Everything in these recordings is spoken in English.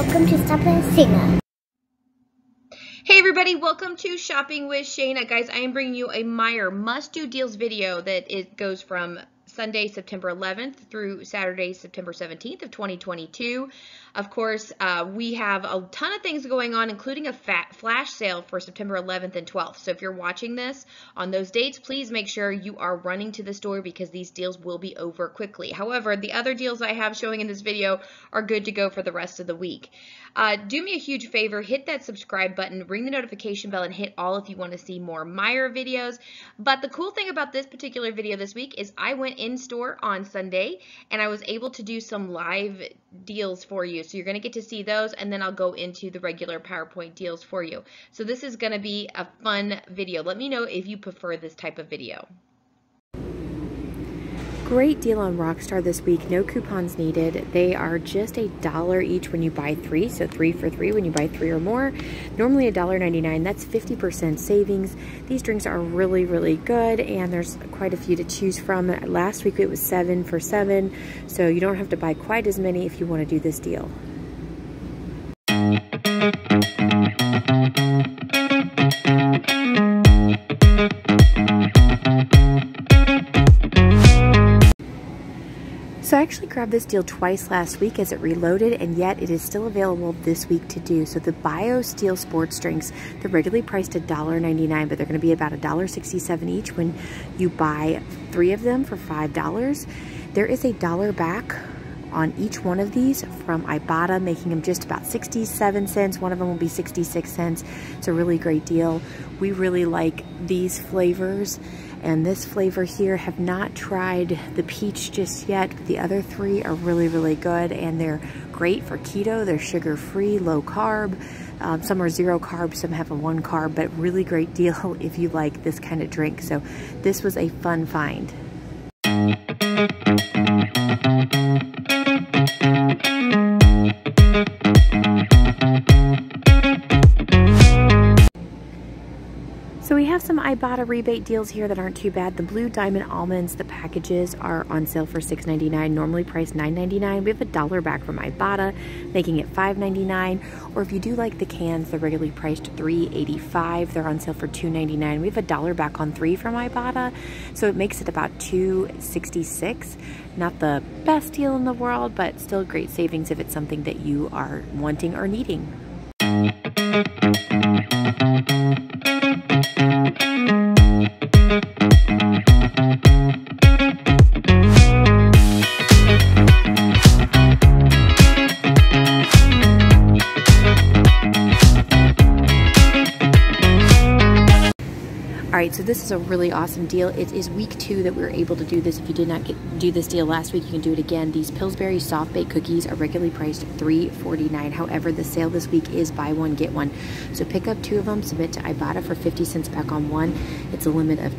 welcome to Stop with Shana. Hey everybody, welcome to Shopping with Shana. Guys, I am bringing you a Meyer must-do deals video that it goes from Sunday, September 11th through Saturday, September 17th of 2022. Of course, we have a ton of things going on, including a flash sale for September 11th and 12th. So if you're watching this on those dates, please make sure you are running to the store because these deals will be over quickly. However, the other deals I have showing in this video are good to go for the rest of the week. Do me a huge favor, hit that subscribe button, ring the notification bell, and hit all if you want to see more Meyer videos. But the cool thing about this particular video this week is I went in store on Sunday and I was able to do some live deals for you. So you're going to get to see those, and then I'll go into the regular PowerPoint deals for you. So this is going to be a fun video. Let me know if you prefer this type of video. Great deal on Rockstar this week. No coupons needed. They are just $1 each when you buy 3, so 3 for 3 when you buy 3 or more. Normally $1.99. That's 50% savings. These drinks are really, really good, and there's quite a few to choose from. Last week it was 7 for 7, so you don't have to buy quite as many if you want to do this deal. So I actually grabbed this deal twice last week as it reloaded, and yet it is still available this week to do. So the Bio Steel sports drinks, they're regularly priced at $1.99, but they're going to be about $1.67 each when you buy 3 of them for $5. There is $1 back on each one of these from Ibotta, making them just about 67 cents. One of them will be 66 cents. It's a really great deal. We really like these flavors. And this flavor here, have not tried the peach just yet. But the other 3 are really, really good, and they're great for keto. They're sugar-free, low carb. Some are 0 carb, some have a 1 carb, but really great deal if you like this kind of drink. So this was a fun find. So we have some Ibotta rebate deals here that aren't too bad. The Blue Diamond Almonds, the packages are on sale for $6.99, normally priced $9.99. We have $1 back from Ibotta, making it $5.99. Or if you do like the cans, they're regularly priced $3.85. They're on sale for $2.99. We have $1 back on 3 from Ibotta, so it makes it about $2.66. Not the best deal in the world, but still great savings if it's something that you are wanting or needing. Alright, so this is a really awesome deal. It is week 2 that we were able to do this. If you did not do this deal last week, you can do it again. These Pillsbury soft baked cookies are regularly priced $3.49. However, the sale this week is buy one, get one. So pick up 2 of them, submit to Ibotta for 50 cents back on 1. It's a limit of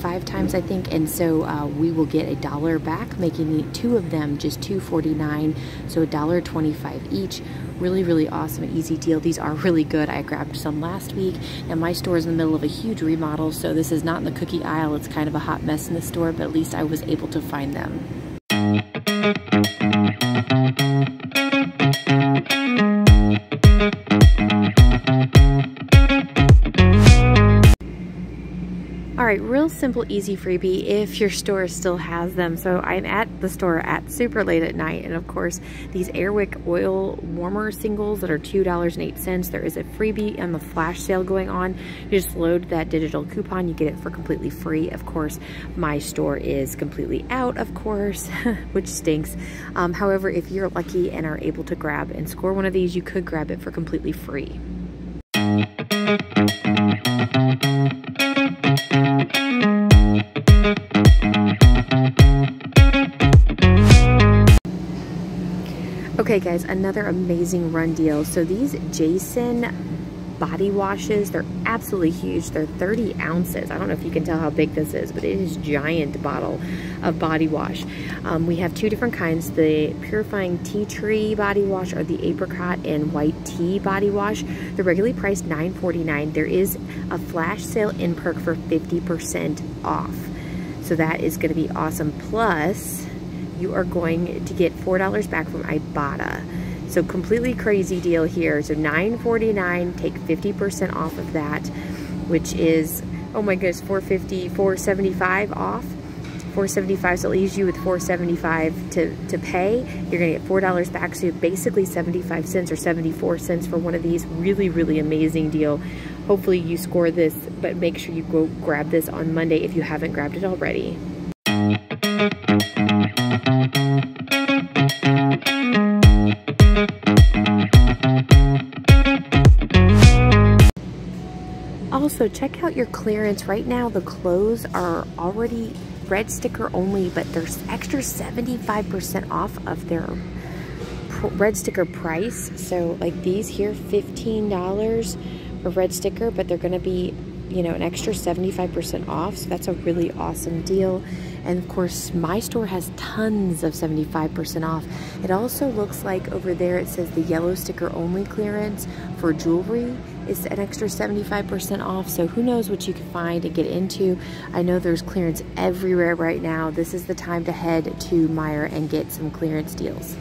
5 times, I think, and so we will get $1 back, making 2 of them just $2.49, so $1.25 each. Really, really awesome and easy deal. These are really good. I grabbed some last week, and my store is in the middle of a huge remodel, so this is not in the cookie aisle. It's kind of a hot mess in the store, but at least I was able to find them. Alright, real simple, easy freebie if your store still has them. So I'm at the store at super late at night, and of course these Airwick oil warmer singles that are $2.08. There is a freebie on the flash sale going on. You just load that digital coupon, you get it for completely free. Of course, my store is completely out, of course, which stinks. However, if you're lucky and are able to grab and score one of these, you could grab it for completely free. Okay guys, another amazing run deal. So these Jason body washes, they're absolutely huge. They're 30 ounces. I don't know if you can tell how big this is, but it is a giant bottle of body wash. We have 2 different kinds, the Purifying Tea Tree body wash or the Apricot and White Tea body wash. They're regularly priced $9.49. There is a flash sale in perk for 50% off. So that is going to be awesome. Plus, you are going to get $4 back from Ibotta. So completely crazy deal here. So $9.49, take 50% off of that, which is, oh my goodness, $4.50, $4.75 off. $4.75, so it leaves you with $4.75 to pay. You're gonna get $4 back, so basically 75 cents or 74 cents for one of these. Really, really amazing deal. Hopefully you score this, but make sure you go grab this on Monday if you haven't grabbed it already. Also, check out your clearance. Right now, the clothes are already red sticker only, but there's extra 75% off of their red sticker price. So like these here, $15 for red sticker, but they're gonna be, you know, an extra 75% off. So that's a really awesome deal. And of course, my store has tons of 75% off. It also looks like over there it says the yellow sticker only clearance for jewelry is an extra 75% off. So who knows what you can find and get into. I know there's clearance everywhere right now. This is the time to head to Meijer and get some clearance deals.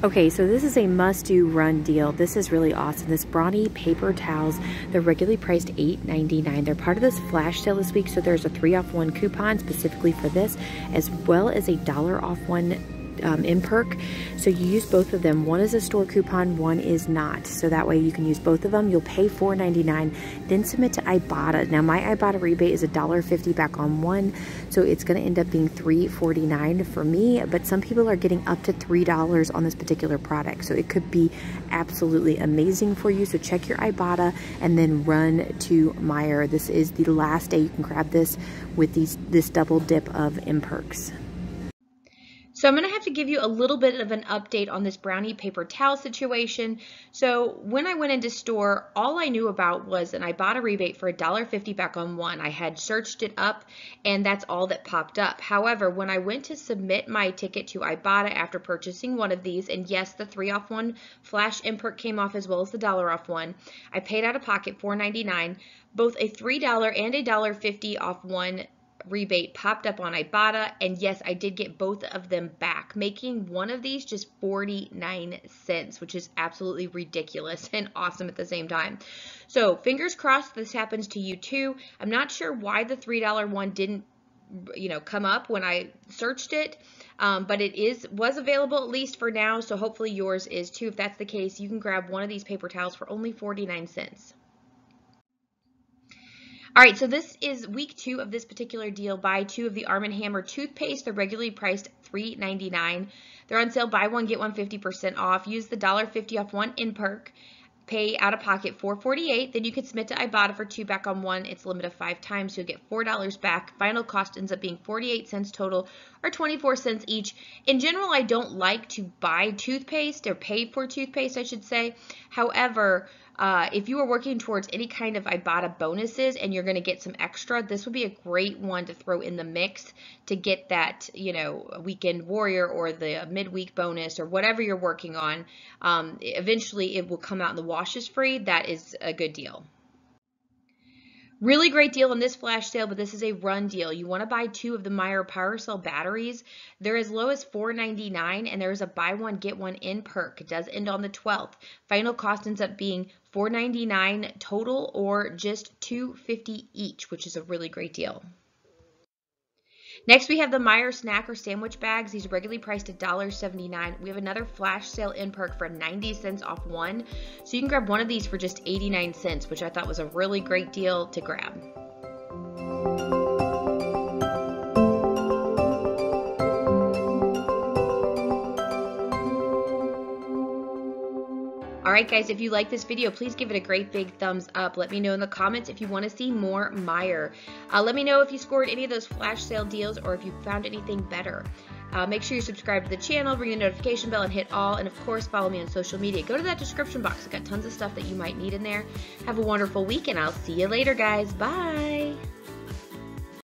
Okay, so this is a must-do run deal. This is really awesome. This Brawny paper towels, they're regularly priced $8.99. They're part of this flash sale this week, so there's a 3-off-1 coupon specifically for this, as well as a $1-off-1 in perk. So you use both of them. One is a store coupon, one is not. So that way you can use both of them. You'll pay $4.99, then submit to Ibotta. Now my Ibotta rebate is $1.50 back on one, so it's going to end up being $3.49 for me, but some people are getting up to $3 on this particular product. So it could be absolutely amazing for you. So check your Ibotta and then run to Meyer. This is the last day you can grab this with this double dip of in perks. So I'm going to have to give you a little bit of an update on this Brawny paper towel situation. So when I went into store, all I knew about was an Ibotta rebate for $1.50 back on one. I had searched it up and that's all that popped up. However, when I went to submit my ticket to Ibotta after purchasing one of these, and yes, the 3-off-1 flash import came off as well as the $1 off one, I paid out of pocket $4.99. Both a $3 and a $1.50 off one rebate popped up on Ibotta, and yes, I did get both of them back, making one of these just 49 cents, which is absolutely ridiculous and awesome at the same time. So fingers crossed this happens to you too. I'm not sure why the $3 one didn't, you know, come up when I searched it, but it was available at least for now, so hopefully yours is too. If that's the case, you can grab one of these paper towels for only 49 cents. All right, so this is week 2 of this particular deal. Buy 2 of the Arm & Hammer toothpaste. They're regularly priced $3.99. They're on sale, buy one, get one 50% off. Use the $1.50 off one in perk. Pay out of pocket $4.48. Then you can submit to Ibotta for 2 back on one. It's a limit of 5 times, so you'll get $4 back. Final cost ends up being 48 cents total, or 24 cents each. In general, I don't like to buy toothpaste, or pay for toothpaste, I should say. However, if you are working towards any kind of Ibotta bonuses and you're going to get some extra, this would be a great one to throw in the mix to get that, you know, weekend warrior or the midweek bonus or whatever you're working on. Eventually it will come out in the wash is free. That is a good deal. Really great deal on this flash sale, but this is a run deal. You want to buy 2 of the Meyer Power Cell batteries. They're as low as $4.99, and there's a buy one, get one in perk. It does end on the 12th. Final cost ends up being $4.99 total, or just $2.50 each, which is a really great deal. Next, we have the Meyer snack or sandwich bags. These are regularly priced at $1.79. We have another flash sale in perk for 90 cents off one. So you can grab one of these for just 89 cents, which I thought was a really great deal to grab. Alright guys, if you like this video, please give it a great big thumbs up. Let me know in the comments if you want to see more Meyer. Let me know if you scored any of those flash sale deals or if you found anything better. Make sure you subscribe to the channel, ring the notification bell, and hit all. And of course, follow me on social media. Go to that description box. I've got tons of stuff that you might need in there. Have a wonderful week, and I'll see you later, guys. Bye!